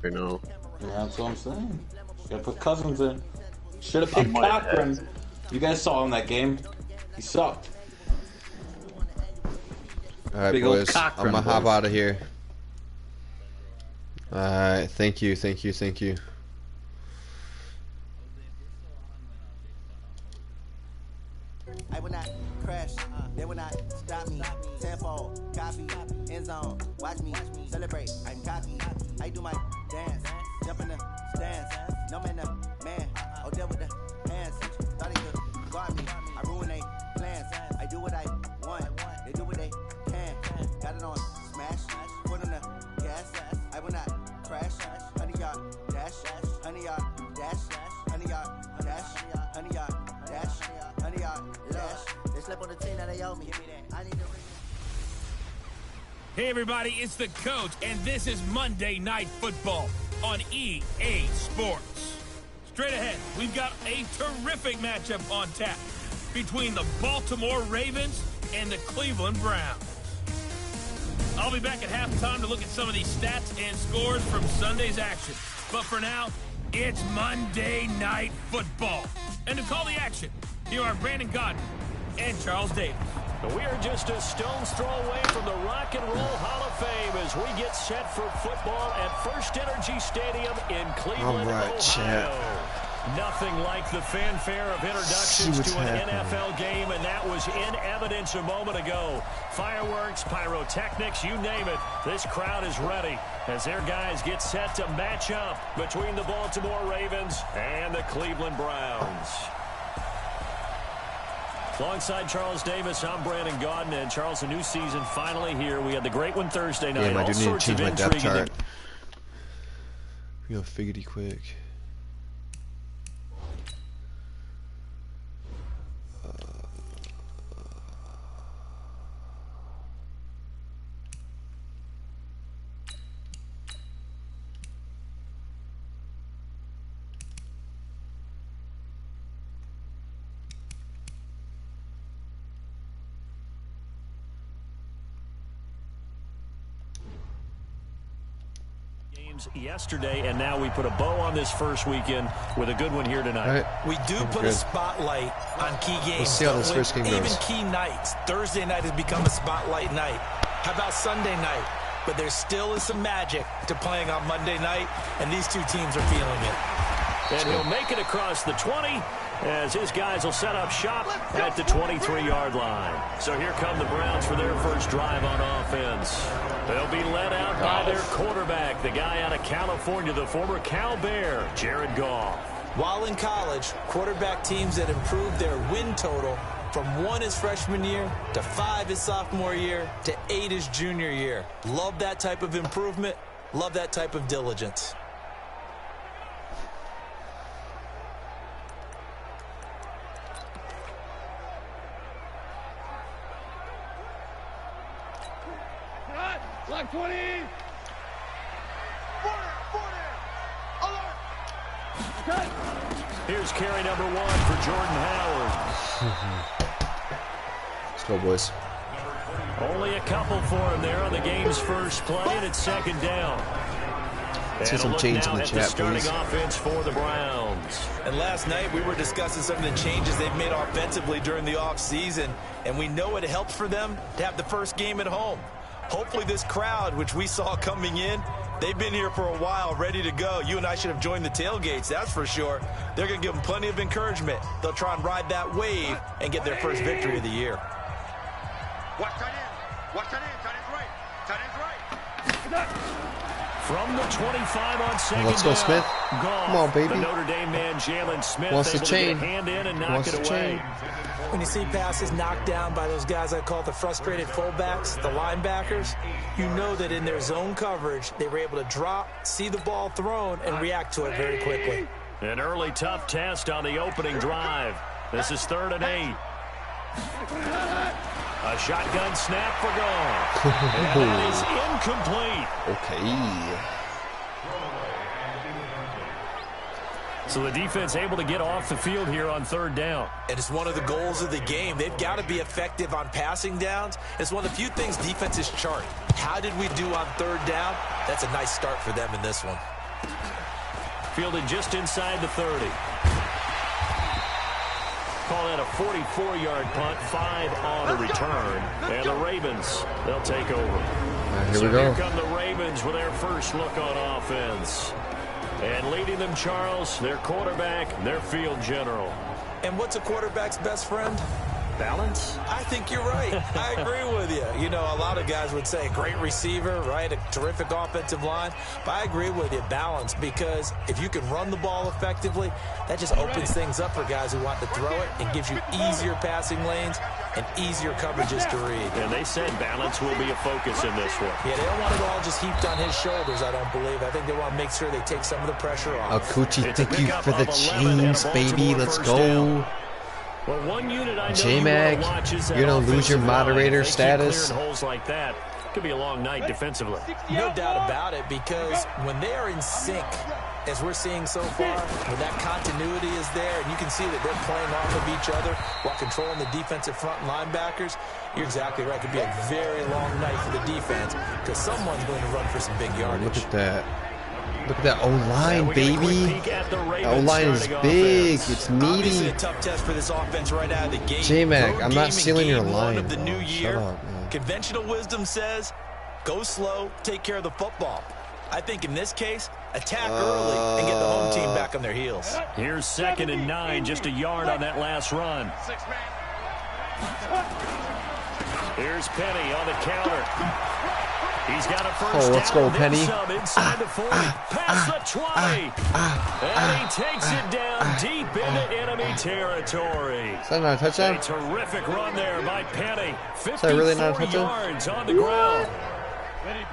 I know. Yeah, that's what I'm saying. Gotta put Cousins in. Should have picked Cochran. You guys saw him that game. He sucked. All right, Big old boys. Cochran, I'm gonna hop boys. out of here. All right. Thank you. Thank you. Thank you. I will not crash, they will not stop me. Tenfold, copy, end zone, watch me celebrate. I'm cocky, I do my dance, jump in the stands. No man, man, oh there with the hands. Thought they could guard me, I ruin they plans. I do what I want, they do what they can. Got it on smash, put on the gas. I will not crash, 100-yard dash, 100-yard dash, 100-yard dash, 100-yard dash. They slept on the team that they owe me. I need to Hey everybody, it's the coach, and this is Monday Night Football on EA Sports. Straight ahead, we've got a terrific matchup on tap between the Baltimore Ravens and the Cleveland Browns. I'll be back at halftime to look at some of these stats and scores from Sunday's action. But for now, it's Monday Night Football. And to call the action, here are Brandon Godden and Charles Davis. We are just a stone's throw away from the Rock and Roll Hall of Fame as we get set for football at First Energy Stadium in Cleveland, Ohio. Nothing like the fanfare of introductions to an NFL game, and that was in evidence a moment ago. Fireworks, pyrotechnics, you name it. This crowd is ready as their guys get set to match up between the Baltimore Ravens and the Cleveland Browns. Alongside Charles Davis, I'm Brandon Godden, and Charles, a new season finally here. We had the great one Thursday night. Yeah, I do need to change my depth chart. Real figgity quick. Yesterday, and now we put a bow on this first weekend with a good one here tonight. Right. We do put a spotlight on key games. We'll see how this first game goes. Even key nights. Thursday night has become a spotlight night. How about Sunday night? But there still is some magic to playing on Monday night, and these two teams are feeling it. And he'll make it across the 20 as his guys will set up shop at the 23-yard line. So here come the Browns for their first drive on offense. They'll be led out by their quarterback, the guy out of California, the former Cal Bear, Jared Goff. While in college, quarterback teams that improved their win total from 1 his freshman year to 5 his sophomore year to 8 his junior year. Love that type of improvement. Love that type of diligence. Black 20. 40. Alert. Here's carry number 1 for Jordan Howard. Let's go, boys. Only a couple for him there on the game's first play, and it's second down. See some change in the chat, starting please. offense for the Browns. And last night we were discussing some of the changes they've made offensively during the offseason, and we know it helps for them to have the first game at home. Hopefully this crowd, which we saw coming in, they've been here for a while, ready to go. You and I should have joined the tailgates, that's for sure. They're going to give them plenty of encouragement. They'll try and ride that wave and get their first victory of the year. Watch tight end. Watch tight end. Tight end's right. Tight end's right. From the 25 on second Let's go, down. Smith. Goff, Come on, baby. The Notre Dame man, Jalen Smith, Wants to able chain. to get a hand in and knock Wants it to away. chain. When you see passes knocked down by those guys I call the frustrated fullbacks, the linebackers, you know that in their zone coverage, they were able to drop, see the ball thrown, and react to it very quickly. An early tough test on the opening drive. This is 3rd and 8. A shotgun snap for Goff. And that is incomplete. Okay. So the defense able to get off the field here on 3rd down. And it's one of the goals of the game. They've got to be effective on passing downs. It's one of the few things defenses chart. How did we do on 3rd down? That's a nice start for them in this one. Fielded just inside the 30. Call that a 44-yard punt, 5 on a return. And the Ravens, they'll take over. Here we go. Here come the Ravens with their first look on offense. And leading them, Charles, their quarterback, their field general. And what's a quarterback's best friend? Balance? I think you're right. I agree with you. You know, a lot of guys would say great receiver, right? A terrific offensive line. But I agree with you, balance, because if you can run the ball effectively, that just opens things up for guys who want to throw it and gives you easier passing lanes and easier coverages to read. And they said balance will be a focus in this one. Yeah, they don't want it all just heaped on his shoulders, I don't believe. I think they want to make sure they take some of the pressure off. Akuchi, thank you for the chains, baby. Let's go. Well, one unit I know J-Mag, you're going to lose your moderator status. Holes like that. Could be a long night defensively. No doubt about it, because when they are in sync, as we're seeing so far, when that continuity is there, and you can see that they're playing off of each other while controlling the defensive front linebackers, you're exactly right. It could be a very long night for the defense, because someone's going to run for some big yardage. Look at that. Look at that O-line, baby. O-line is big. It's meaty. A tough test for this offense right out of the gate. J-Mac, I'm not stealing your line. Of the new year. Shut up, man. Conventional wisdom says, go slow, take care of the football. I think in this case, attack early and get the home team back on their heels. Here's 2nd and 9, just a yard on that last run. Here's Penny on the counter. He's got a first down. Let's go, Penny. Inside the 40, past the 20. And he takes it down deep into enemy territory. Is that not a touchdown? A terrific run there by Penny. 54 really not a touchdown? yards on the ground.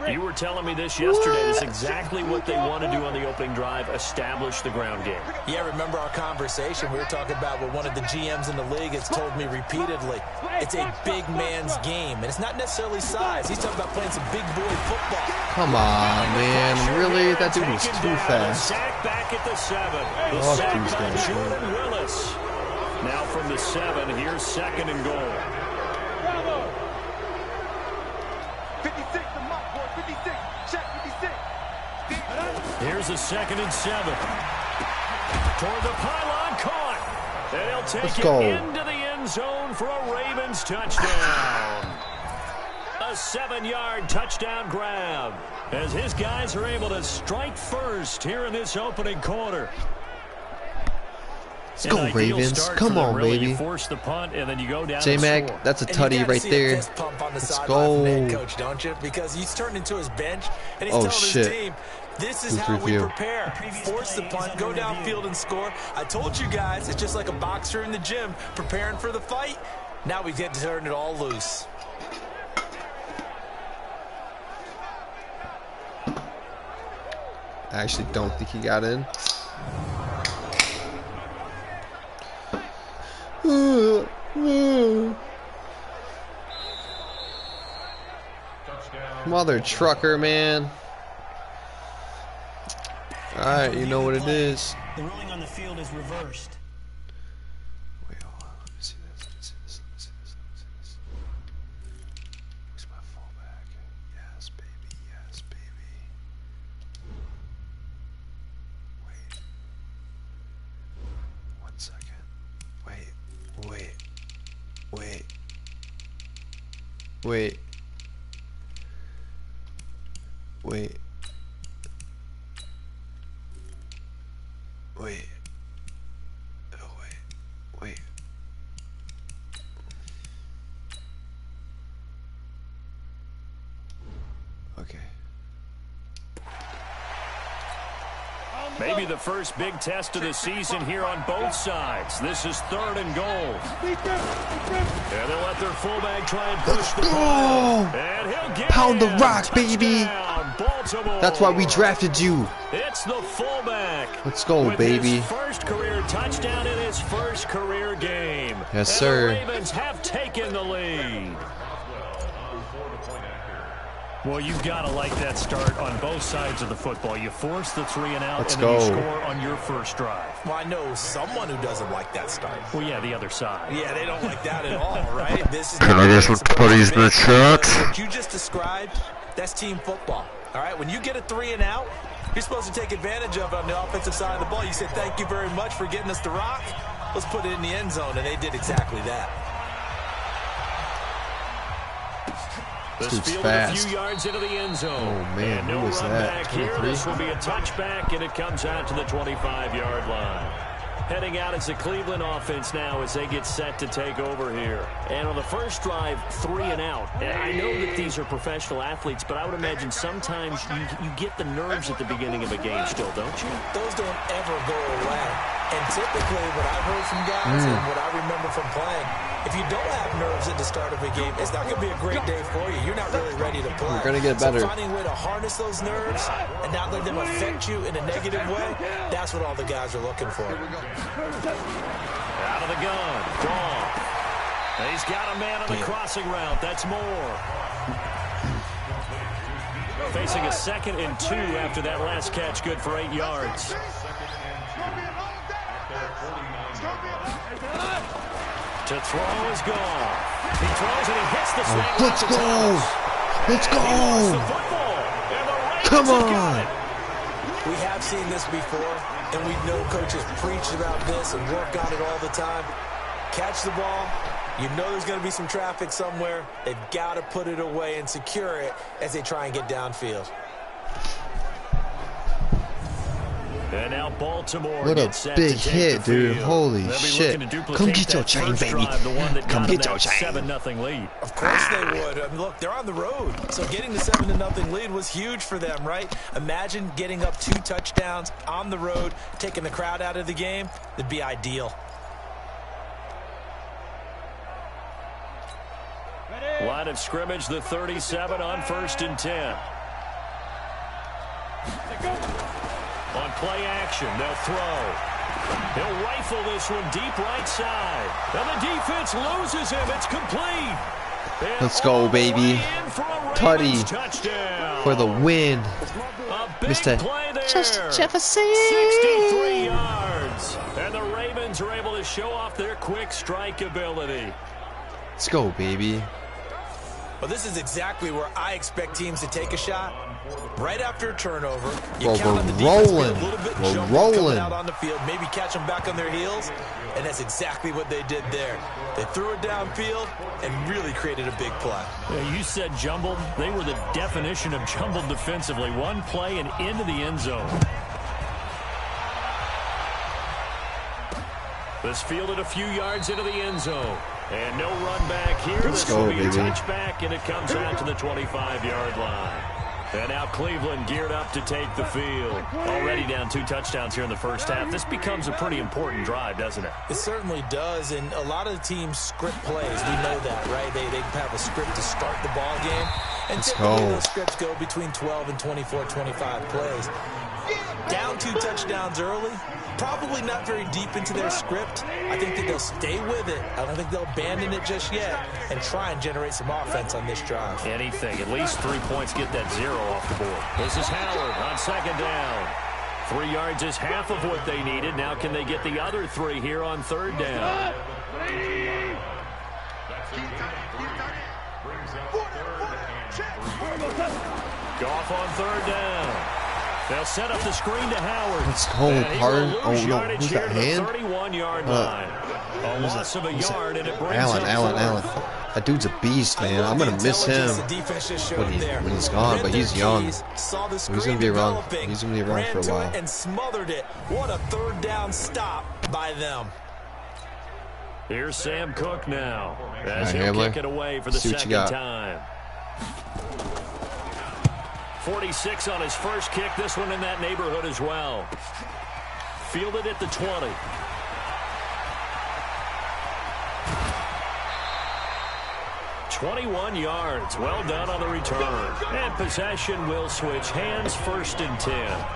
You were telling me this yesterday. That's exactly what they want to do on the opening drive, establish the ground game. Yeah, remember our conversation. We were talking about what one of the GMs in the league has told me repeatedly. It's a big man's game, and it's not necessarily size. He's talking about playing some big boy football. Come on, man. Really? That dude was too fast. Sack back at the 7. The Fuck sack these by guys, Jordan Willis. Now from the 7, here's 2nd and goal. 56, the mark, boy, 56. Check 56. Here's a 2nd and 7. Toward the pylon, caught. And he'll take it into the end zone for a Ravens touchdown. A 7-yard touchdown grab as his guys are able to strike first here in this opening quarter. Let's go, Ravens. Come on, really. baby. You force the punt, and then you go down J-Mac, that's a tutty right there. Let's go. Coach, don't you? Because he's turned into his bench, and he's telling his team, this is how we prepare. Force the punt, go downfield and score. I told you guys, it's just like a boxer in the gym preparing for the fight. Now we get to turn it all loose. I actually don't think he got in. Mother trucker, man. Alright, you know what it is. The ruling on the field is reversed. Wait, hold on. Let me see this. Let me see this. Let me see this. Let me see this. Where's my fallback? Yes, baby. Yes, baby. Wait. 1 second. Wait. Wait. Wait. Wait. Wait. Wait. Oh, wait. Wait. Okay. Maybe the first big test of the season here on both sides. This is 3rd and goal. And they'll let their fullback try and push the ball. And he'll get Pound the in. rock, baby. Touchdown, Baltimore. That's why we drafted you. It's the fullback. Let's go, with baby. His first career touchdown in his first career game. Yes, and sir. The Ravens have taken the lead. Well, you've got to like that start on both sides of the football. You force the 3 and out, and then you score on your first drive. Well, I know someone who doesn't like that start. Well, yeah, the other side. Yeah, they don't like that at all, right? This is Can I get some putties in the chat? What you just described, that's team football. All right, when you get a 3 and out, You're supposed to take advantage of it on the offensive side of the ball. You said, thank you very much for getting us the rock. Let's put it in the end zone, and they did exactly that. This field a few yards into the end zone. Oh, man, and no who was run that? back here. This will be a touchback, and it comes out to the 25-yard line. Heading out is the Cleveland offense now as they get set to take over here. And on the first drive, 3 and out. And I know that these are professional athletes, but I would imagine sometimes you get the nerves at the beginning of a game still, don't you? Those don't ever go away. And typically what I've heard from guys and what I remember from playing, if you don't have nerves at the start of a game, it's not going to be a great day for you. You're not really ready to play. We're going to get better. So finding a way to harness those nerves and not let them affect you in a negative way, that's what all the guys are looking for. Out of the gun. Gone. He's got a man on the crossing route. That's Moore. Facing a 2nd and 2 after that last catch. Good for 8 yards. To throw is gone. He throws and he hits the snap. Let's go. Let's go. Come on. We have seen this before, and we know coaches preach about this and work on it all the time. Catch the ball. You know there's going to be some traffic somewhere. They've got to put it away and secure it as they try and get downfield. And now Baltimore What a big hit, dude. Holy shit. Come get your chain, baby. Come get your chain. 7-0 lead. Of course they would. I mean, look, they're on the road. So getting the 7-0 lead was huge for them, right? Imagine getting up 2 touchdowns on the road, taking the crowd out of the game. That'd be ideal. Line of scrimmage, the 37 on 1st and 10. On play action, they'll throw. He'll rifle this one deep right side. And the defense loses him. It's complete. And let's go, baby. Tutty for the win. Mr. Justin Jefferson. 63 yards. And the Ravens are able to show off their quick strike ability. Let's go, baby. Well, this is exactly where I expect teams to take a shot. Right after a turnover, you Bro, count on the we're defense rolling. being a little bit We're jumpy rolling. coming out on the field, maybe catch them back on their heels, and that's exactly what they did there. They threw it downfield and really created a big play. Yeah, you said jumbled. They were the definition of jumbled defensively. One play and into the end zone. This fielded a few yards into the end zone. And no run back here. Let's this go, will be baby. a touchback, and it comes out to the 25-yard line. And now Cleveland geared up to take the field. Already down 2 touchdowns here in the first half. This becomes a pretty important drive, doesn't it? It certainly does, and a lot of the teams script plays. We know that, right? They have a script to start the ball game. And typically those scripts go between 12 and 24, 25 plays. Down 2 touchdowns early, probably not very deep into their script. I think that they'll stay with it. I don't think they'll abandon it just yet and try and generate some offense on this drive. Anything. At least 3 points, get that 0 off the board. This is Howard on 2nd down. 3 yards is half of what they needed. Now can they get the other 3 here on 3rd down? Goff on 3rd down. They'll set up the screen to Howard. Let's go, Pardon. Oh, no. Who's that hand? 31-yard line. A loss of a yard, and it brings Allen. That dude's a beast, man. I'm going to miss him when he's gone, but he's young. He's going to be around. He's going to be around for a while. And smothered it. What a 3rd down stop by them. Here's Sam Cook now as he'll kick it away for the 2nd time. 46 on his first kick. This one in that neighborhood as well. Fielded at the 20. $21 yards. Well done on the return. And possession will switch hands. 1st and 10.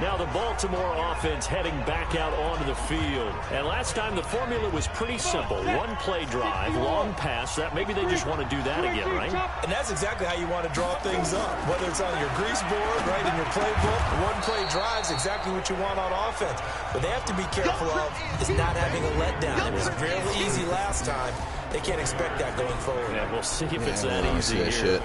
Now the Baltimore offense heading back out onto the field. And last time the formula was pretty simple. 1-play drive, long pass. That maybe they just want to do that again, right? And that's exactly how you want to draw things up. Whether it's on your grease board, right, in your playbook, 1-play drive is exactly what you want on offense. What they have to be careful of is not having a letdown. It was fairly easy last time. They can't expect that going forward. Yeah, we'll see if it's that easy here. Shit.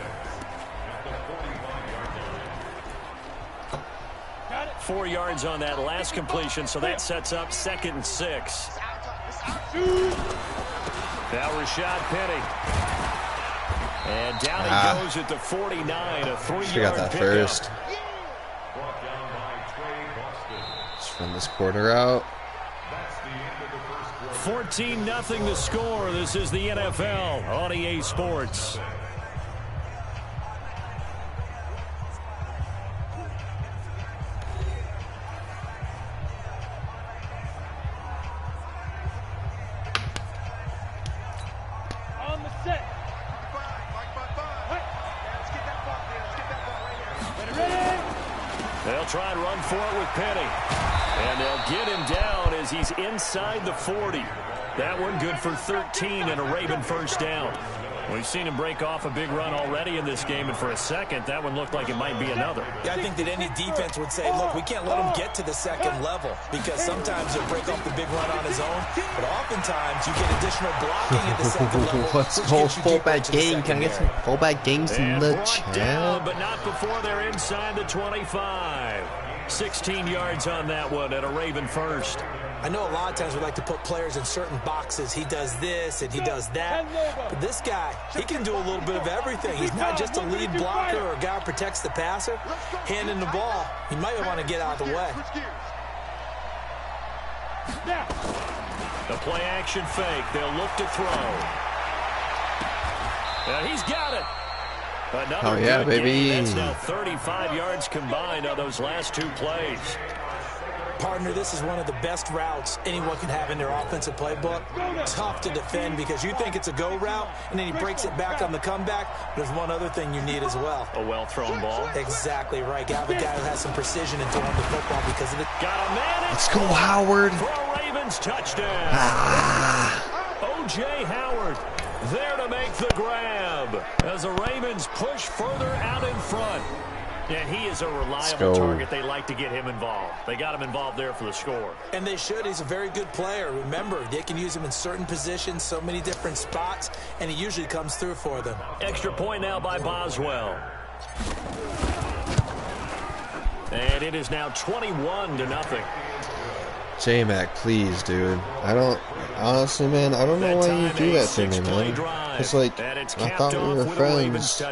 4 yards on that last completion, so that sets up 2nd and 6. Now Rashad Penny. And down he goes at the 49, a 3-yard Should have got that pickup. first. Let's run this quarter out. 14-0 the score. This is the NFL on EA Sports. They'll try and run for it with Penny. And they'll get him down as he's inside the 40. That one good for 13 and a Raven first down. We've seen him break off a big run already in this game, and for a second, that one looked like it might be another. Yeah, I think that any defense would say, look, we can't let him get to the 2nd level, because sometimes he'll break off the big run on his own, but oftentimes you get additional blocking at the 2nd level. Let's go fullback game. Can I get some fullback games in the chat? Down, but not before they're inside the 25. 16 yards on that one and a Raven first. I know a lot of times we like to put players in certain boxes. He does this and he does that. But this guy, he can do a little bit of everything. He's not just a lead blocker or a guy who protects the passer. Handing the ball, he might want to get out of the way. The play action fake. They'll look to throw. And he's got it. Another Oh yeah, good baby. game. That's now 35 yards combined on those last 2 plays. Partner, this is one of the best routes anyone can have in their offensive playbook. Tough to defend because you think it's a go route, and then he breaks it back on the comeback. There's one other thing you need as well. A well-thrown ball. Exactly right. You have a guy who has some precision in throwing the football because of it. Got a man. Let's go, Howard. For a Ravens touchdown. O.J. Howard there to make the grab as the Ravens push further out in front. And he is a reliable target. They like to get him involved. They got him involved there for the score. And they should. He's a very good player. Remember, they can use him in certain positions, so many different spots, and he usually comes through for them. Extra point now by Boswell. And it is now 21-0. J-Mac, please, dude. I don't, honestly, man, I don't know why you do that to me, man. It's like, I thought we were friends.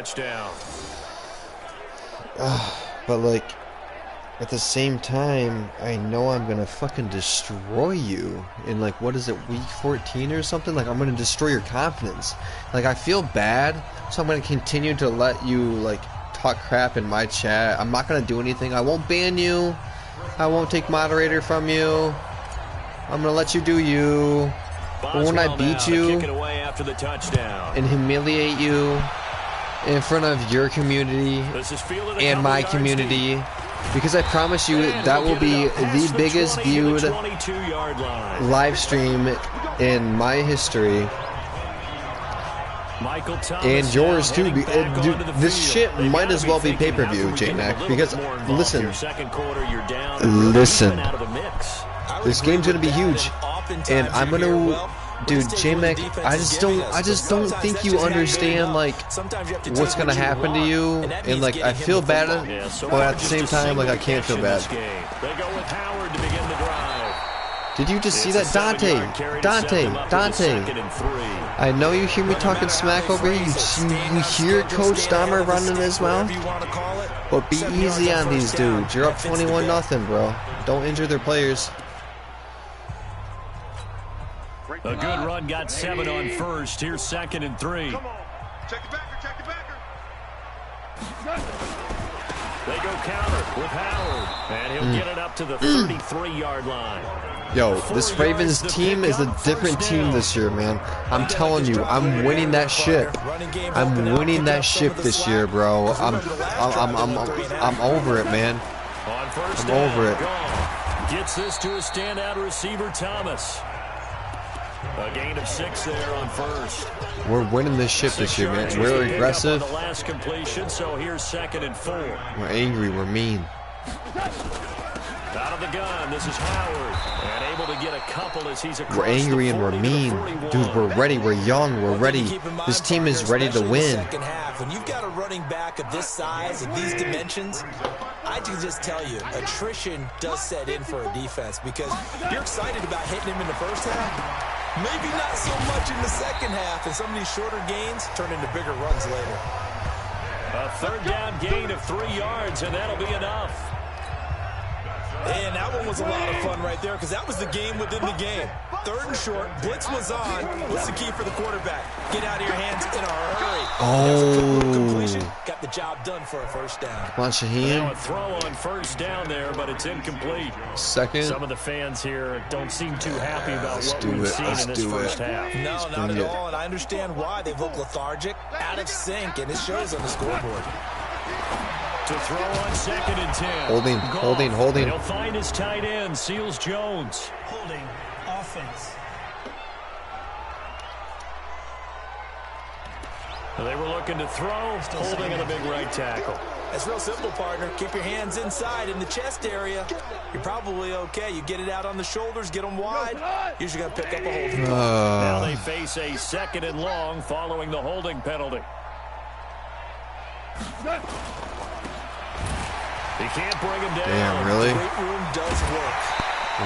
But, like, at the same time, I know I'm gonna fucking destroy you in, like, what is it, week 14 or something? Like, I'm gonna destroy your confidence. Like, I feel bad, so I'm gonna continue to let you, like, talk crap in my chat. I'm not gonna do anything. I won't ban you. I won't take moderator from you. I'm gonna let you do you. But when I beat you and humiliate you in front of your community and my community, because I promise you that will be the biggest viewed live stream in my history. And yours too. Dude, this shit might as well be pay-per-view, J-Mac, because listen, this game's gonna be huge, and I'm gonna, dude, J-Mac, I just don't think you understand, like, what's gonna happen to you, and, like, I feel bad, but at the same time, like, I can't feel bad. Did you just see that? Dante. I know you hear me talking smack over here. You hear Coach Dahmer running his mouth? But be easy on these dudes. You're up 21-0, bro. Don't injure their players. A good run, got 7 on first. Here's 2nd and 3. Come on. Check the backer, check the backer. They go counter with Howard, and he'll get it up to the 33-yard line. Yo, this Ravens team is a different team this year, man. I'm telling you, I'm winning that ship. I'm winning that ship this year, bro. I'm over it, man. I'm over it. Gets this to a standout receiver, Thomas. A gain of 6 there on first. We're winning this ship this year, man. We're aggressive. The last completion, so here's 2nd and 4. We're angry. We're mean. Out of the gun, this is Howard, and able to get a couple as he's across. We're angry and we're mean. Dude, we're ready. We're young. We're ready. This team is ready to win. When you've got a running back of this size and these dimensions, I I can just tell you, attrition does set in for a defense because you're excited about hitting him in the first half. Maybe not so much in the second half, and some of these shorter gains turn into bigger runs later. A third down gain of 3 yards, and that'll be enough. And that one was a lot of fun right there because that was the game within the game. Third and short, blitz was on. What's the key for the quarterback? Get out of your hands in a hurry. Oh. Completion. Got the job done for a first down. Come on, Shaheem. Now a throw on first down there, but it's incomplete. Second. Some of the fans here don't seem too happy about what we've seen in this first half. No, not at all, and I understand why. They look lethargic, out of sync, and it shows on the scoreboard. To throw on 2nd and 10. Holding. He'll find his tight end, Seals Jones. Holding. Offense. They were looking to throw, holding on the big right tackle. That's real simple, partner. Keep your hands inside in the chest area. You're probably okay. You get it out on the shoulders, get them wide. Usually going to pick up a holding call. Now they face a 2nd and long following the holding penalty. He can't bring him down. Damn, really? The weight room does work.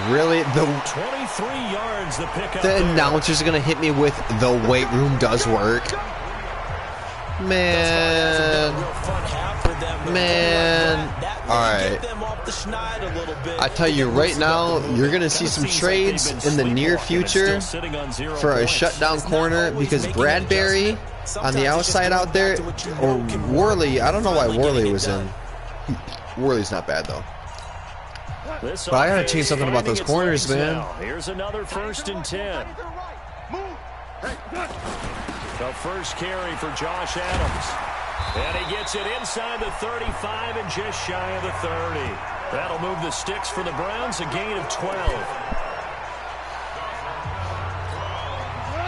Really? 23 yards the pickup. The announcer's going to hit me with the weight room does work. Man. Alright. I tell you right now, you're going to see some trades in the near future for a shutdown corner because Bradbury on the outside out there, or Worley, I don't know why Worley was in. Worley's not bad though. But I gotta change something about those corners, man. Here's another 1st and 10. The first carry for Josh Adams. And he gets it inside the 35 and just shy of the 30. That'll move the sticks for the Browns, a gain of 12.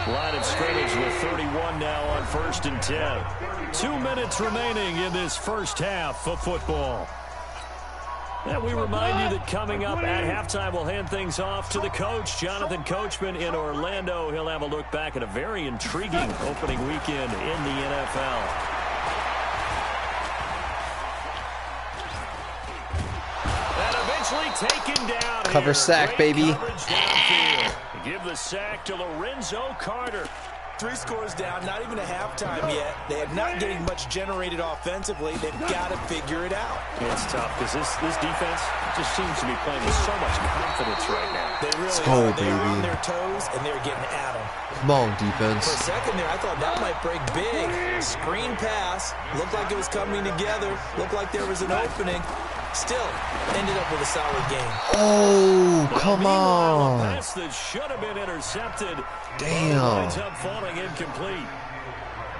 Line of scrimmage with 31 now on 1st and 10. 2 minutes remaining in this first half of football. And we remind you that coming up at halftime, we'll hand things off to the coach, Jonathan Coachman in Orlando. He'll have a look back at a very intriguing opening weekend in the NFL. And eventually taken down. Cover sack, baby. Give the sack to Lorenzo Carter. 3 scores down, not even a halftime yet. They are not getting much generated offensively. They've got to figure it out. It's tough because this defense just seems to be playing with so much confidence right now. They really Let's go, are. They're on baby. their toes, and they're getting at them. Come on, defense. For a second there, I thought that might break big. Screen pass. Looked like it was coming together. Looked like there was an opening. Still, ended up with a solid game. Oh, come on. A pass that should have been intercepted. Damn. Winds up falling incomplete.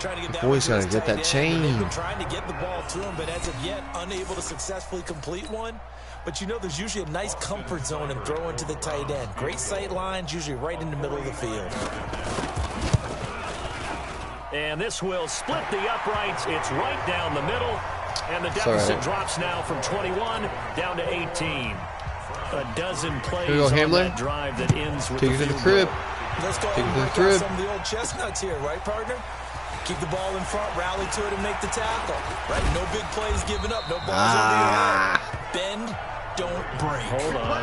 Trying to get that Boy's one got to to get his that tight end. They've chain. been trying to get the ball to him, but as of yet, unable to successfully complete one. But you know there's usually a nice comfort zone in throwing to the tight end. Great sight lines, usually right in the middle of the field. And this will split the uprights. It's right down the middle. And the deficit drops now from 21 down to 18. A dozen plays Here we go, on Hamler. that drive that ends with Take it to the crib. Let's go ahead and break out some of the old chestnuts here, right, partner? Keep the ball in front, rally to it, and make the tackle. Right? No big plays given up. No balls over your head. Bend, don't break. Hold on.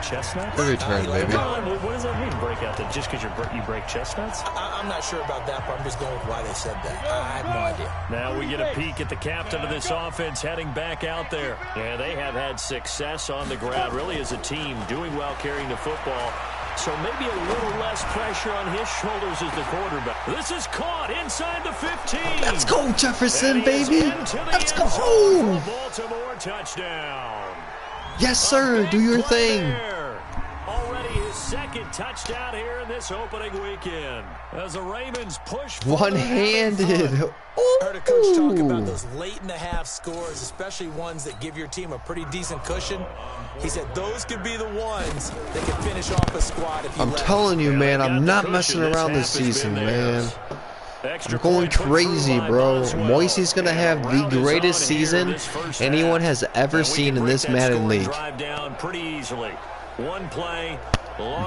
Chestnuts? Good return, baby. What does that mean, break out? That just because you break chestnuts? I'm not sure about that, but I'm just going with why they said that. I have no idea. Now we get a peek at the captain of this offense heading back out there. Yeah, they have had success on the ground, really as a team, doing well carrying the football. So maybe a little less pressure on his shoulders as the quarterback. This is caught inside the 15. Let's go, Jefferson, baby. Let's go. Baltimore touchdown. Yes, sir. Do your thing. Already his second touchdown here in this opening weekend. As the Ravens push one-handed. I heard a coach talk about those late in the half scores, especially ones that give your team a pretty decent cushion. He said those could be the ones that can finish off a squad if you I'm telling you, man, I'm not messing around this season, man. I'm going crazy, bro. Moisty's going to have the greatest season anyone has ever seen in this Madden League.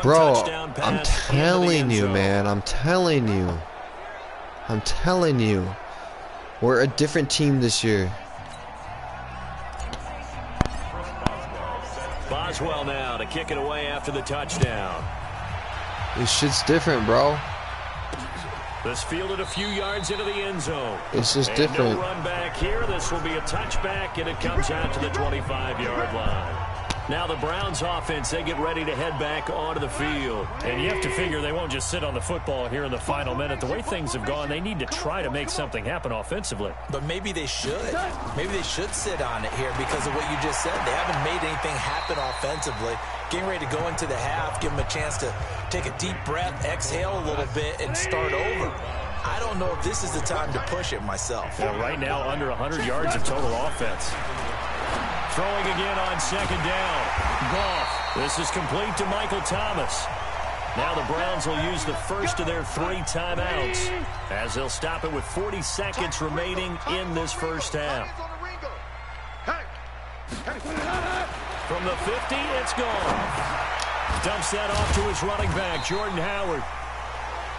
Bro, I'm telling you, man. I'm telling you. We're a different team this year. as well now to kick it away after the touchdown. This shit's different, bro. This fielded a few yards into the end zone. It's just different. No run back here. This will be a touchback, and it comes out to the 25-yard line. Now the Browns offense, they get ready to head back onto the field. And you have to figure they won't just sit on the football here in the final minute. The way things have gone, they need to try to make something happen offensively. But maybe they should. Maybe they should sit on it here because of what you just said. They haven't made anything happen offensively. Getting ready to go into the half, give them a chance to take a deep breath, exhale a little bit, and start over. I don't know if this is the time to push it myself. Yeah, right now, under 100 yards of total offense. Throwing again on second down. Goff. This is complete to Michael Thomas. Now the Browns will use the first of their 3 timeouts as they'll stop it with 40 seconds remaining in this first half. From the 50, it's Goff. Dumps that off to his running back, Jordan Howard.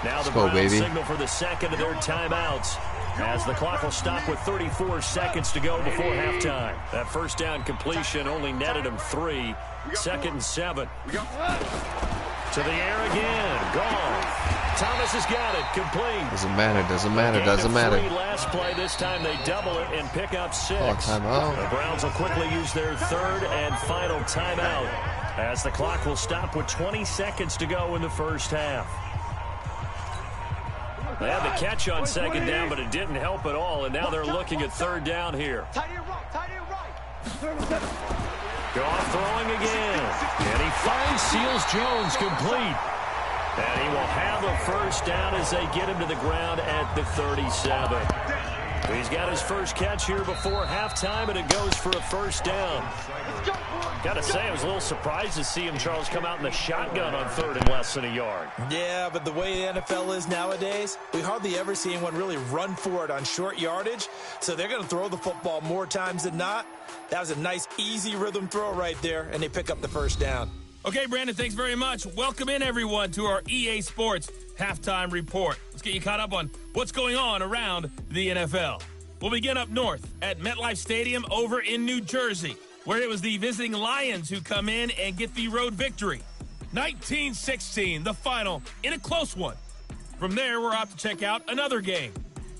Now the Browns signal for the second of their timeouts as the clock will stop with 34 seconds to go before halftime. That first down completion only netted him 3. 2nd and 7. To the air again. Goff. Thomas has got it. Complete. Doesn't matter. Doesn't matter. Doesn't matter. Last play. This time they double it and pick up 6. Oh, timeout. The Browns will quickly use their 3rd and final timeout as the clock will stop with 20 seconds to go in the first half. They had the catch on second down, but it didn't help at all, and now they're looking at 3rd down here. Goff throwing again, and he finds Seals Jones complete. And he will have a first down as they get him to the ground at the 37. He's got his first catch here before halftime, and it goes for a first down. Got to say, I was a little surprised to see him, Charles, come out in the shotgun on 3rd and less than a yard. Yeah, but the way the NFL is nowadays, we hardly ever see anyone really run for it on short yardage. So they're going to throw the football more times than not. That was a nice, easy rhythm throw right there, and they pick up the first down. Okay, Brandon, thanks very much. Welcome in, everyone, to our EA Sports Halftime Report. Let's get you caught up on what's going on around the NFL. We'll begin up north at MetLife Stadium over in New Jersey, where it was the visiting Lions who come in and get the road victory. 19-16, the final, in a close one. From there, we're off to check out another game.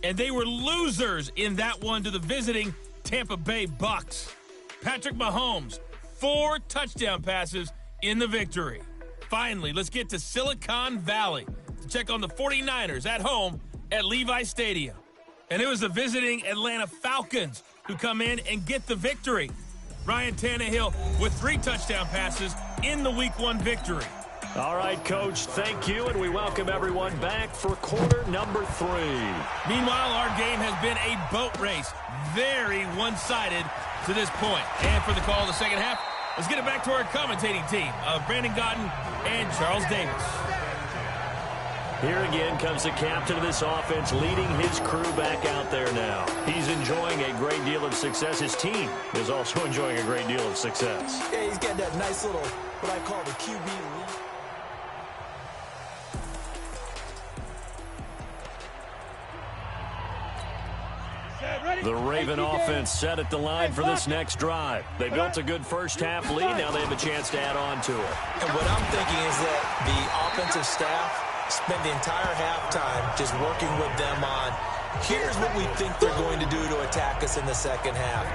And they were losers in that one to the visiting Tampa Bay Bucks. Patrick Mahomes, 4 touchdown passes in the victory. Finally, let's get to Silicon Valley to check on the 49ers at home at Levi Stadium. And it was the visiting Atlanta Falcons who come in and get the victory. Ryan Tannehill with 3 touchdown passes in the Week 1 victory. All right, Coach, thank you, and we welcome everyone back for quarter number 3. Meanwhile, our game has been a boat race, very one-sided to this point. And for the call of the second half, let's get it back to our commentating team of Brandon Gotton and Charles Davis. Here again comes the captain of this offense leading his crew back out there now. He's enjoying a great deal of success. His team is also enjoying a great deal of success. Yeah, he's got that nice little, what I call the QB lead. The Raven offense set at the line for this next drive. They built a good first half lead. Now they have a chance to add on to it. And what I'm thinking is that the offensive staff spend the entire halftime just working with them on, here's what we think they're going to do to attack us in the second half.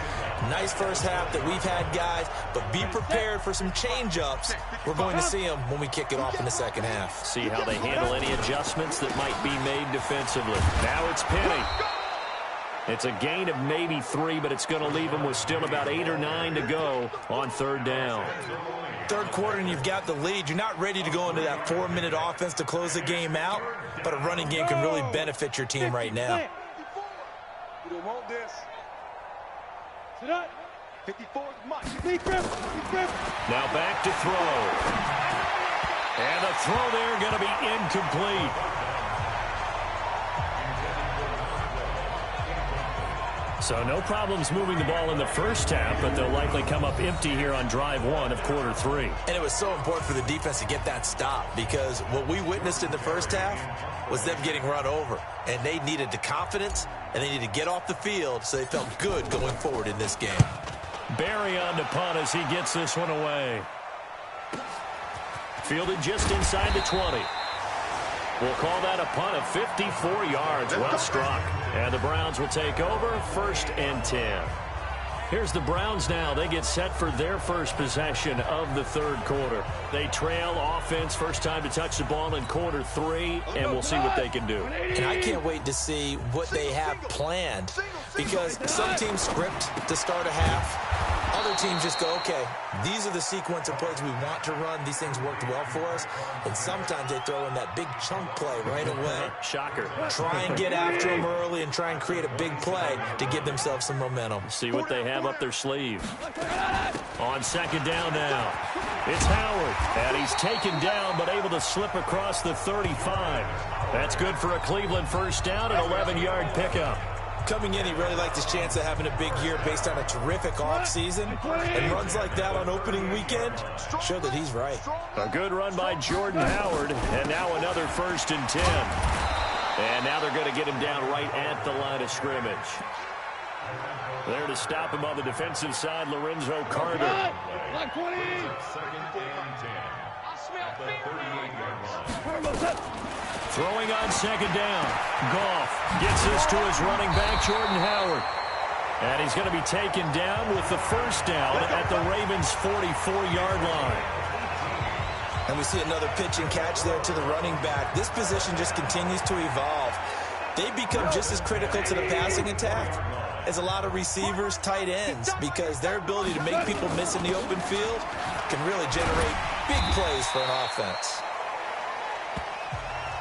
Nice first half that we've had, guys, but be prepared for some change-ups. We're going to see them when we kick it off in the second half. See how they handle any adjustments that might be made defensively. Now it's Penny. It's a gain of maybe 3, but it's going to leave them with still about 8 or 9 to go on 3rd down. Third quarter and you've got the lead. You're not ready to go into that 4-minute offense to close the game out, but a running game can really benefit your team right now. You don't want this. Sit up. 54 is Mike. Now back to throw. And the throw there going to be incomplete. So no problems moving the ball in the first half, but they'll likely come up empty here on drive 1 of quarter 3. And it was so important for the defense to get that stop because what we witnessed in the first half was them getting run over. And they needed the confidence, and they needed to get off the field so they felt good going forward in this game. Barry on to punt as he gets this one away. Fielded just inside the 20. We'll call that a punt of 54 yards. Well struck. And the Browns will take over 1st and 10. Here's the Browns now. They get set for their first possession of the 3rd quarter. They trail offense, first time to touch the ball in quarter 3, and we'll see what they can do. And I can't wait to see what they have planned, because some teams script to start a half. Other teams just go, okay, these are the sequence of plays we want to run. These things worked well for us. And sometimes they throw in that big chunk play right away. Shocker. Try and get after them early and try and create a big play to give themselves some momentum. See what they have up their sleeve. On 2nd down now. It's Howard. And he's taken down but able to slip across the 35. That's good for a Cleveland first down, an 11-yard pickup. Coming in, he really liked his chance of having a big year based on a terrific offseason. And runs like that on opening weekend show that he's right. A good run by Jordan Howard. And now another 1st and 10. And now they're going to get him down right at the line of scrimmage. There to stop him on the defensive side, Lorenzo Carter. Throwing on 2nd down. Goff gets this to his running back, Jordan Howard. And he's going to be taken down with the first down at the Ravens' 44-yard line. And we see another pitch and catch there to the running back. This position just continues to evolve. They become just as critical to the passing attack as a lot of receivers, tight ends, because their ability to make people miss in the open field can really generate big plays for an offense.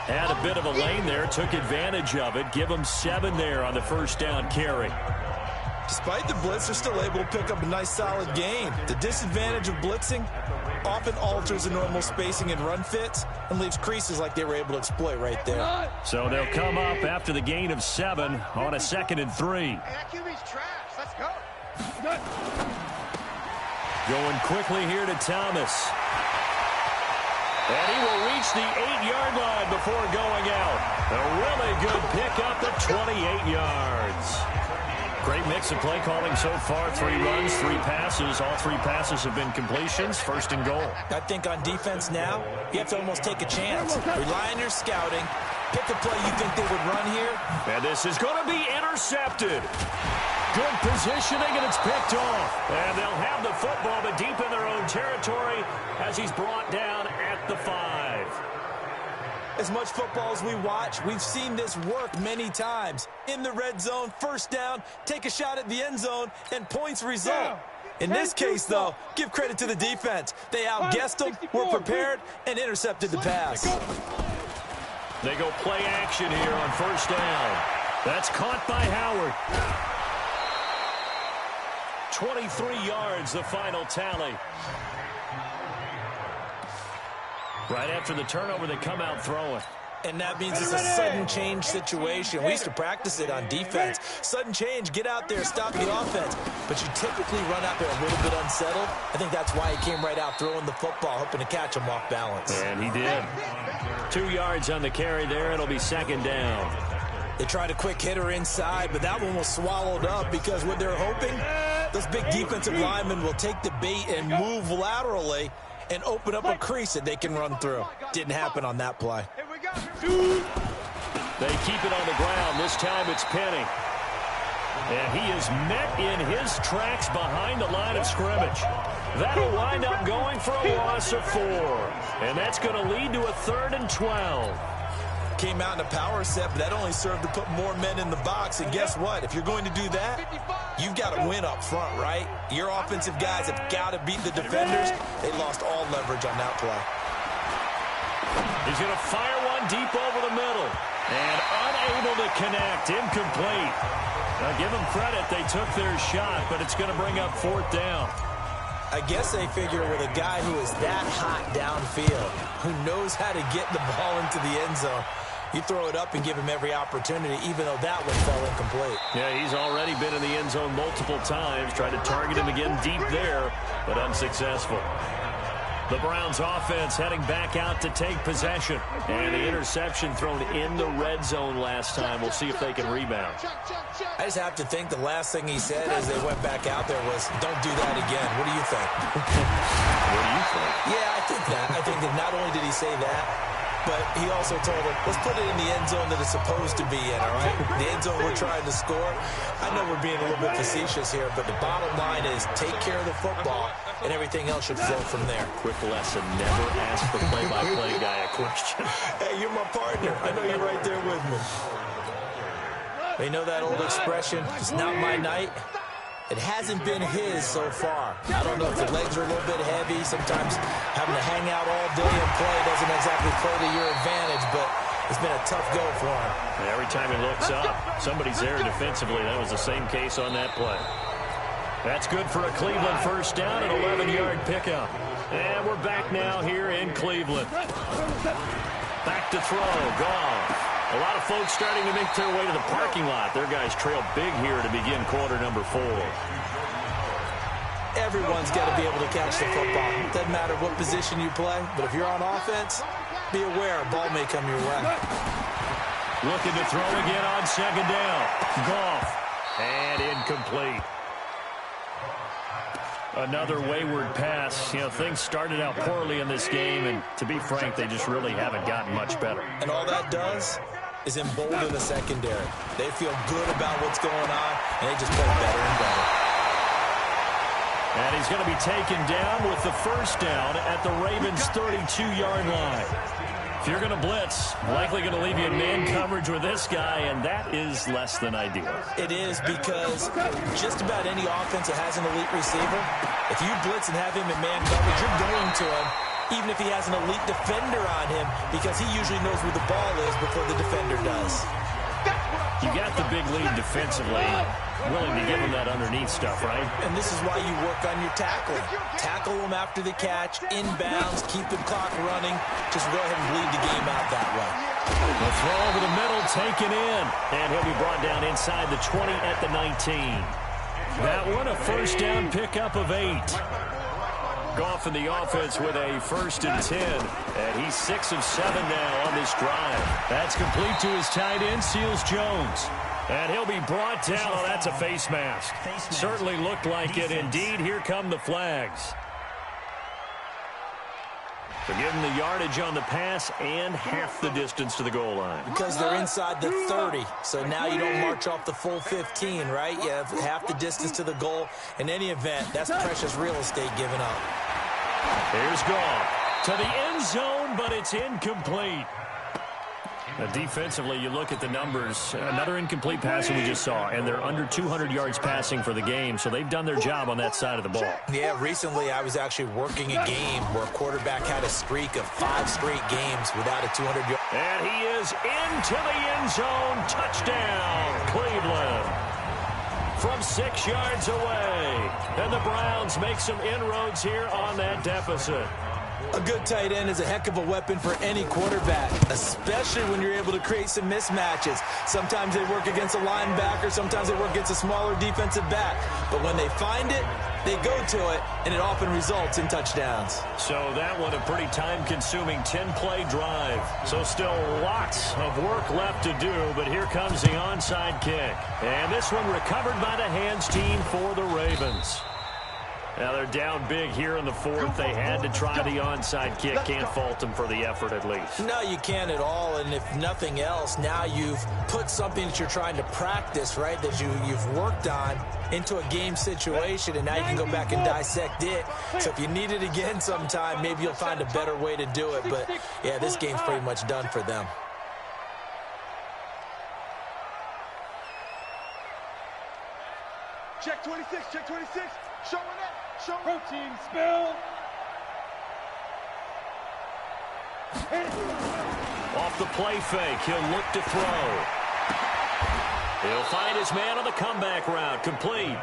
Had a bit of a lane there, took advantage of it. Give them 7 there on the first down carry. Despite the blitz, they're still able to pick up a nice solid gain. The disadvantage of blitzing often alters the normal spacing and run fits and leaves creases like they were able to exploit right there. So they'll come up after the gain of 7 on a 2nd and 3. Hey, that QB's trash. Let's go. Going quickly here to Thomas. And he will reach the 8-yard line before going out. A really good pickup at 28 yards. Great mix of play calling so far. 3 runs, 3 passes. All 3 passes have been completions. 1st and goal. I think on defense now, you have to almost take a chance. Rely on your scouting. Pick a play you think they would run here. And this is going to be intercepted. Good positioning, and it's picked off. And they'll have the football, but deep in their own territory as he's brought down at the 5. As much football as we watch, we've seen this work many times. In the red zone, first down, take a shot at the end zone, and points result. In this case, though, give credit to the defense. They outguessed them, were prepared, and intercepted the pass. They go play action here on first down. That's caught by Howard. 23 yards, the final tally. Right after the turnover, they come out throwing. And that means it's a sudden change situation. We used to practice it on defense. Sudden change, get out there, stop the offense. But you typically run out there a little bit unsettled. I think that's why he came right out throwing the football, hoping to catch him off balance. And he did. 2 yards on the carry there. It'll be 2nd down. They tried a quick hitter inside, but that one was swallowed up because what they're hoping, those big defensive linemen will take the bait and move laterally and open up a crease that they can run through. Didn't happen on that play. They keep it on the ground. This time it's Penny. And he is met in his tracks behind the line of scrimmage. That'll wind up going for a loss of 4. And that's going to lead to a 3rd and 12. Came out in a power set, but that only served to put more men in the box. And guess what? If you're going to do that, you've got to win up front, right? Your offensive guys have got to beat the defenders. They lost all leverage on that play. He's going to fire one deep over the middle. And unable to connect. Incomplete. Now, give them credit. They took their shot, but it's going to bring up 4th down. I guess they figure with a guy who is that hot downfield, who knows how to get the ball into the end zone, you throw it up and give him every opportunity, even though that one fell incomplete. Yeah, he's already been in the end zone multiple times. Tried to target him again deep there, but unsuccessful. The Browns offense heading back out to take possession. And the interception thrown in the red zone last time. We'll see if they can rebound. I just have to think the last thing he said as they went back out there was, don't do that again. What do you think? What do you think? Yeah, I think that. I think that not only did he say that, but he also told him, let's put it in the end zone that it's supposed to be in, all right? The end zone we're trying to score. I know we're being a little bit facetious here, but the bottom line is take care of the football, and everything else should flow from there. Quick lesson, never ask the play-by-play guy a question. Hey, you're my partner. I know you're right there with me. They know that old expression, it's not my night. It hasn't been his so far. I don't know if the legs are a little bit heavy. Sometimes having to hang out all day and play doesn't exactly play to your advantage, but it's been a tough go for him. And every time he looks up, somebody's there defensively. That was the same case on that play. That's good for a Cleveland first down, an 11-yard pickup. And we're back now here in Cleveland. Back to throw, Goff. A lot of folks starting to make their way to the parking lot. Their guys trail big here to begin quarter number 4. Everyone's got to be able to catch the football. Doesn't matter what position you play, but if you're on offense, be aware a ball may come your way. Looking to throw again on second down. Goff. And incomplete. Another wayward pass. You know, things started out poorly in this game, and to be frank, they just really haven't gotten much better. And all that does is embolden the secondary. They feel good about what's going on, and they just play better and better. And he's going to be taken down with the first down at the Ravens' 32-yard line. If you're going to blitz, likely going to leave you in man coverage with this guy, and that is less than ideal. It is, because just about any offense that has an elite receiver, if you blitz and have him in man coverage, you're going to him, even if he has an elite defender on him, because he usually knows where the ball is before the defender does. You got the big lead defensively, willing to give him that underneath stuff, right? And this is why you work on your tackling. Tackle him after the catch, inbounds, keep the clock running. Just go ahead and bleed the game out that way. The throw over the middle, taken in. And he'll be brought down inside the 20 at the 19. That one, a first down pickup of 8. Goff in the offense with a 1st and 10. And he's 6 of 7 now on this drive. That's complete to his tight end, Seals Jones. And he'll be brought down. Oh, that's a face mask. Certainly looked like it. Indeed, here come the flags. So give him the yardage on the pass and half the distance to the goal line. Because they're inside the 30, so now you don't march off the full 15, right? You have half the distance to the goal. In any event, that's precious real estate given up. Here's Goff to the end zone, but it's incomplete. Defensively, you look at the numbers. Another incomplete pass that we just saw, and they're under 200 yards passing for the game, so they've done their job on that side of the ball. Yeah, recently I was actually working a game where a quarterback had a streak of 5 straight games without a 200-yard. And he is into the end zone. Touchdown, Cleveland. From 6 yards away. And the Browns make some inroads here on that deficit. A good tight end is a heck of a weapon for any quarterback, especially when you're able to create some mismatches. Sometimes they work against a linebacker, sometimes they work against a smaller defensive back. But when they find it, they go to it, and it often results in touchdowns. So that one, a pretty time-consuming 10-play drive. So still lots of work left to do, but here comes the onside kick. And this one recovered by the hands team for the Ravens. Now they're down big here in the 4th. They had to try the onside kick. Can't fault them for the effort at least. No, you can't at all. And if nothing else, now you've put something that you're trying to practice, right, that you've worked on into a game situation, and now you can go back and dissect it. So if you need it again sometime, maybe you'll find a better way to do it. But, yeah, this game's pretty much done for them. Check 26, check 26. Showing up. Show Protein spill. Off the play fake, he'll look to throw. He'll find his man on the comeback route, complete.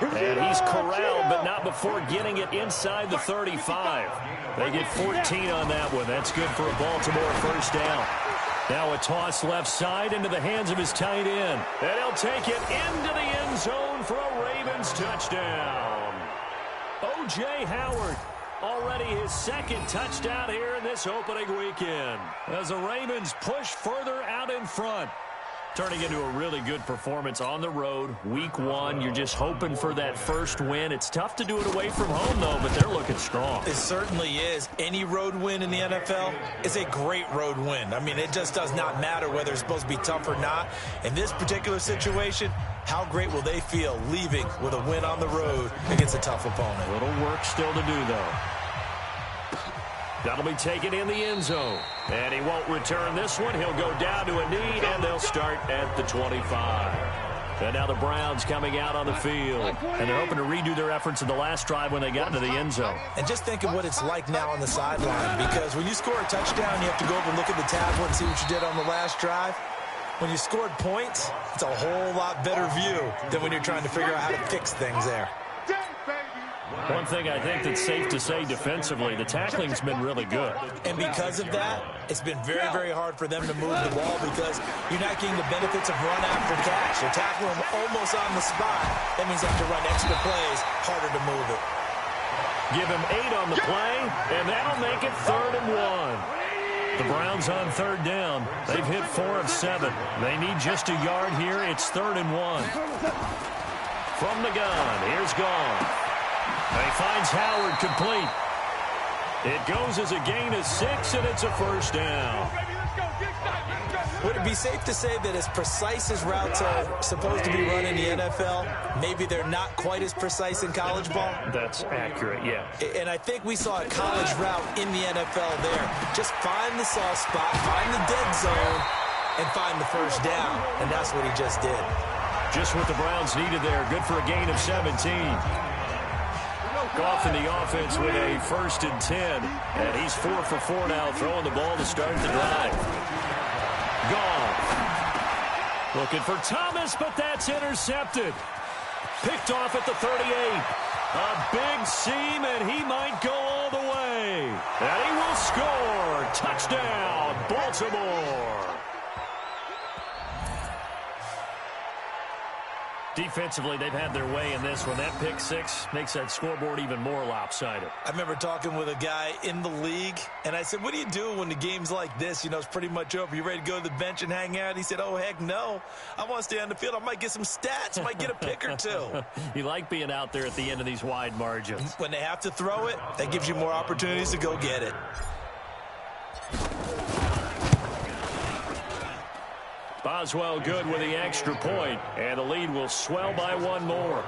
And he's corralled, but not before getting it inside the 35. They get 14 on that one. That's good for a Baltimore first down. Now a toss left side into the hands of his tight end. And he'll take it into the end zone for a Ravens touchdown. O.J. Howard Already his second touchdown here in this opening weekend, as the Ravens push further out in front. Turning into a really good performance on the road. Week 1, you're just hoping for that first win. It's tough to do it away from home, though, but they're looking strong. It certainly is. Any road win in the NFL is a great road win. I mean, it just does not matter whether it's supposed to be tough or not. In this particular situation, how great will they feel leaving with a win on the road against a tough opponent? A little work still to do, though. That'll be taken in the end zone. And he won't return this one. He'll go down to a knee, and they'll start at the 25. And now the Browns coming out on the field. And they're hoping to redo their efforts in the last drive when they got into the end zone. And just think of what it's like now on the sideline. Because when you score a touchdown, you have to go over and look at the tablet and see what you did on the last drive. When you scored points, it's a whole lot better view than when you're trying to figure out how to fix things there. One thing I think that's safe to say defensively, the tackling's been really good. And because of that, it's been very, very hard for them to move the ball because you're not getting the benefits of run after catch. You're tackling them almost on the spot. That means you have to run extra plays, harder to move it. Give him 8 on the play, and that'll make it 3rd and 1. The Browns on 3rd down. They've hit 4 of 7. They need just a yard here. It's 3rd and 1. From the gun, here's Goff. He finds Howard complete. It goes as a gain of 6, and it's a first down. Would it be safe to say that as precise as routes are supposed to be run in the NFL, maybe they're not quite as precise in college ball? That's accurate, yeah. And I think we saw a college route in the NFL there. Just find the soft spot, find the dead zone, and find the first down. And that's what he just did. Just what the Browns needed there. Good for a gain of 17. Goff in the offense with a 1st and 10. And he's 4 for 4 now, throwing the ball to start the drive. Goff looking for Thomas, but that's intercepted. Picked off at the 38. A big seam, and he might go all the way. And he will score. Touchdown, Baltimore. Defensively, they've had their way in this one. That pick 6 makes that scoreboard even more lopsided. I remember talking with a guy in the league, and I said, what do you do when the game's like this? You know, it's pretty much over. You ready to go to the bench and hang out? He said, oh, heck no. I want to stay on the field. I might get some stats. I might get a pick or 2. You like being out there at the end of these wide margins. When they have to throw it, that gives you more opportunities to go get it. Boswell good with the extra point, and the lead will swell by 1 more.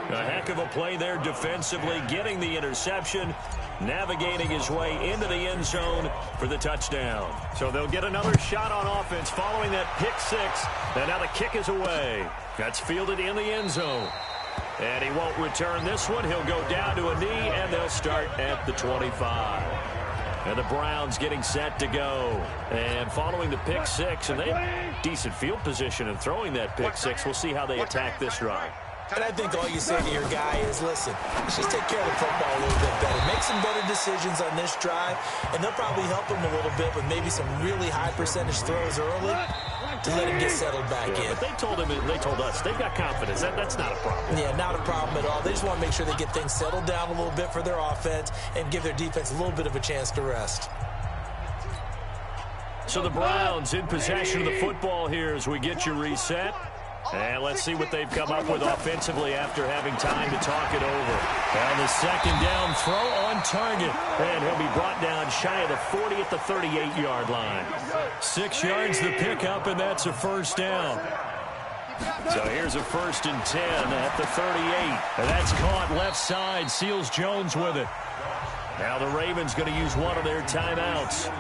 A heck of a play there defensively, getting the interception, navigating his way into the end zone for the touchdown. So they'll get another shot on offense following that pick 6, and now the kick is away. That's fielded in the end zone. And he won't return this one. He'll go down to a knee, and they'll start at the 25. And the Browns getting set to go. And following the pick 6, and they have decent field position in throwing that pick 6. We'll see how they attack this drive. And I think all you say to your guy is, listen, let's just take care of the football a little bit better. Make some better decisions on this drive, and they'll probably help him a little bit with maybe some really high percentage throws early to let him get settled back in. But they told us they've got confidence. That's not a problem. Yeah, not a problem at all. They just want to make sure they get things settled down a little bit for their offense and give their defense a little bit of a chance to rest. So the Browns in possession of the football here as we get you reset. And let's see what they've come up with offensively after having time to talk it over. And the second down throw on target. And he'll be brought down shy of the 40 at the 38-yard line. 6 yards the pickup, and that's a first down. So here's a 1st and 10 at the 38. And that's caught left side. Seals Jones with it. Now the Ravens going to use one of their timeouts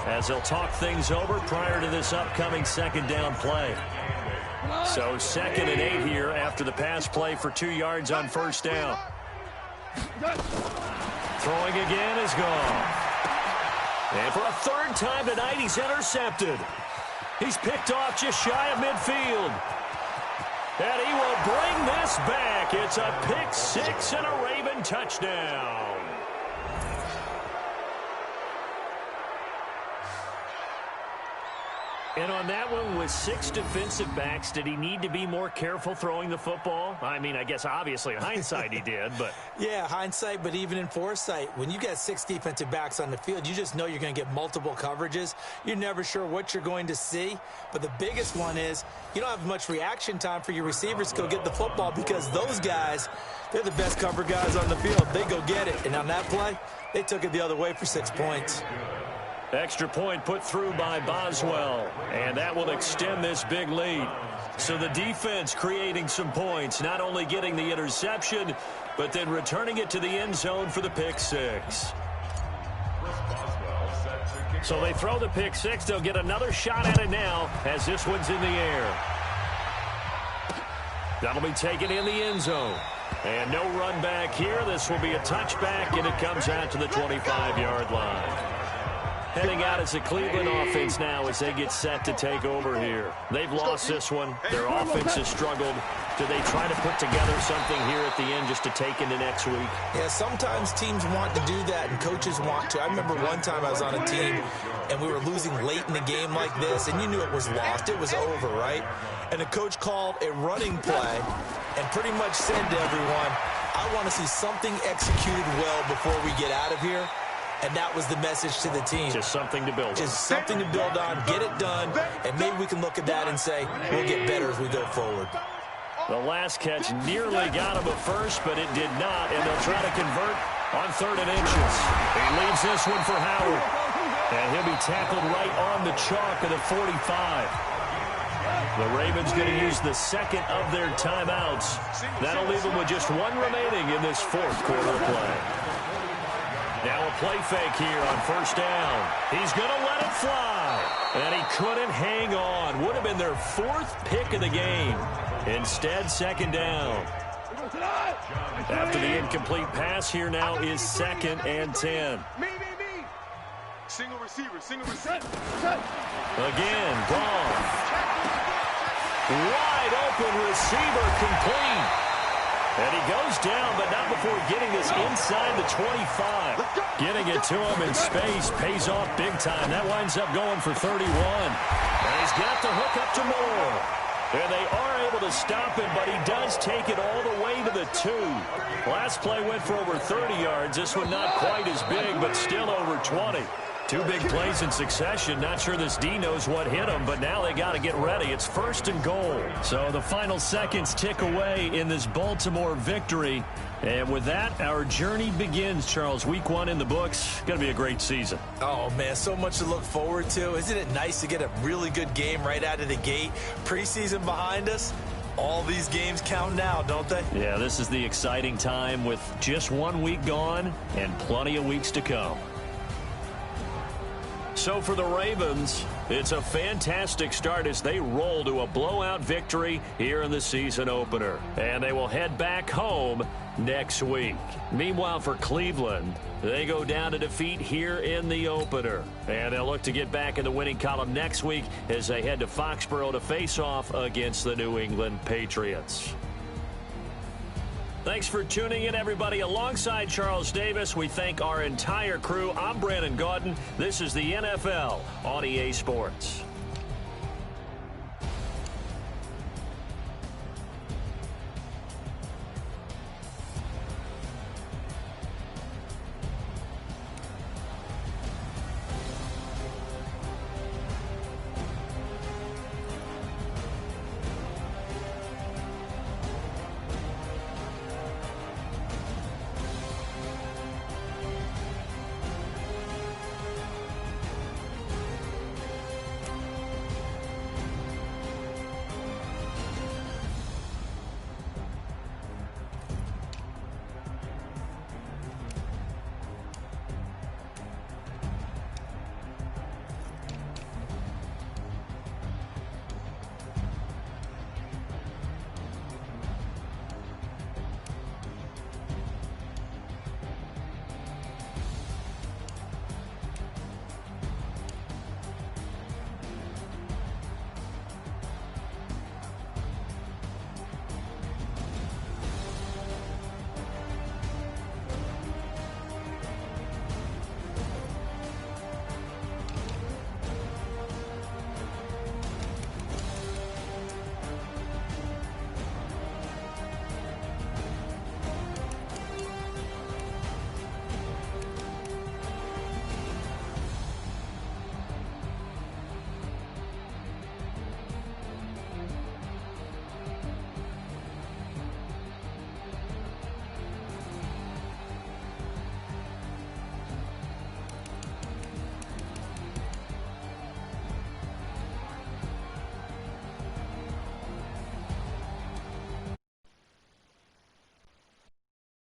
as they'll talk things over prior to this upcoming second down play. So 2nd and 8 here after the pass play for 2 yards on first down. Throwing again is gone. And for a 3rd time tonight, he's intercepted. He's picked off just shy of midfield. And he will bring this back. It's a pick 6 and a Raven touchdown. And on that one, with 6 defensive backs, did he need to be more careful throwing the football? I mean, I guess obviously in hindsight he did, but... Yeah, hindsight, but even in foresight, when you got 6 defensive backs on the field, you just know you're going to get multiple coverages. You're never sure what you're going to see. But the biggest one is you don't have much reaction time for your receivers to go get the football because those guys, they're the best cover guys on the field. They go get it. And on that play, they took it the other way for 6 points. Extra point put through by Boswell, and that will extend this big lead. So the defense creating some points, not only getting the interception, but then returning it to the end zone for the pick 6. So they throw the pick 6. They'll get another shot at it now as this one's in the air. That'll be taken in the end zone. And no run back here. This will be a touchback, and it comes out to the 25-yard line. Heading out as a Cleveland offense now as they get set to take over here. They've lost this one. Their offense has struggled. Do they try to put together something here at the end just to take into next week? Yeah, sometimes teams want to do that and coaches want to. I remember one time I was on a team and we were losing late in the game like this, and you knew it was lost. It was over, right? And the coach called a running play and pretty much said to everyone, I want to see something executed well before we get out of here. And that was the message to the team. Just something to build on. Just something to build on, get it done, and maybe we can look at that and say, we'll get better as we go forward. The last catch nearly got him at first, but it did not, and they'll try to convert on 3rd and inches. He leaves this one for Howard, and he'll be tackled right on the chalk of the 45. The Ravens going to use the second of their timeouts. That'll leave them with just 1 remaining in this 4th quarter of play. Now a play fake here on 1st down. He's going to let it fly. And he couldn't hang on. Would have been their 4th pick of the game. Instead, 2nd down. After the incomplete pass, here now is 2nd and 10. Single receiver, single receiver. Again, Goff. Wide open receiver complete. And he goes down, but not before getting this inside the 25. Getting it to him in space pays off big time. That winds up going for 31. And he's got the hook up to Moore. And they are able to stop him, but he does take it all the way to the 2. Last play went for over 30 yards. This one not quite as big, but still over 20. 2 big plays in succession. Not sure this D knows what hit him, but now they got to get ready. It's 1st and goal. So the final seconds tick away in this Baltimore victory. And with that, our journey begins, Charles. Week 1 in the books. Going to be a great season. Oh, man, so much to look forward to. Isn't it nice to get a really good game right out of the gate? Preseason behind us. All these games count now, don't they? Yeah, this is the exciting time with just 1 week gone and plenty of weeks to come. So for the Ravens, it's a fantastic start as they roll to a blowout victory here in the season opener. And they will head back home next week. Meanwhile, for Cleveland, they go down to defeat here in the opener. And they'll look to get back in the winning column next week as they head to Foxborough to face off against the New England Patriots. Thanks for tuning in, everybody. Alongside Charles Davis, we thank our entire crew. I'm Brandon Gaudin. This is the NFL on EA Sports.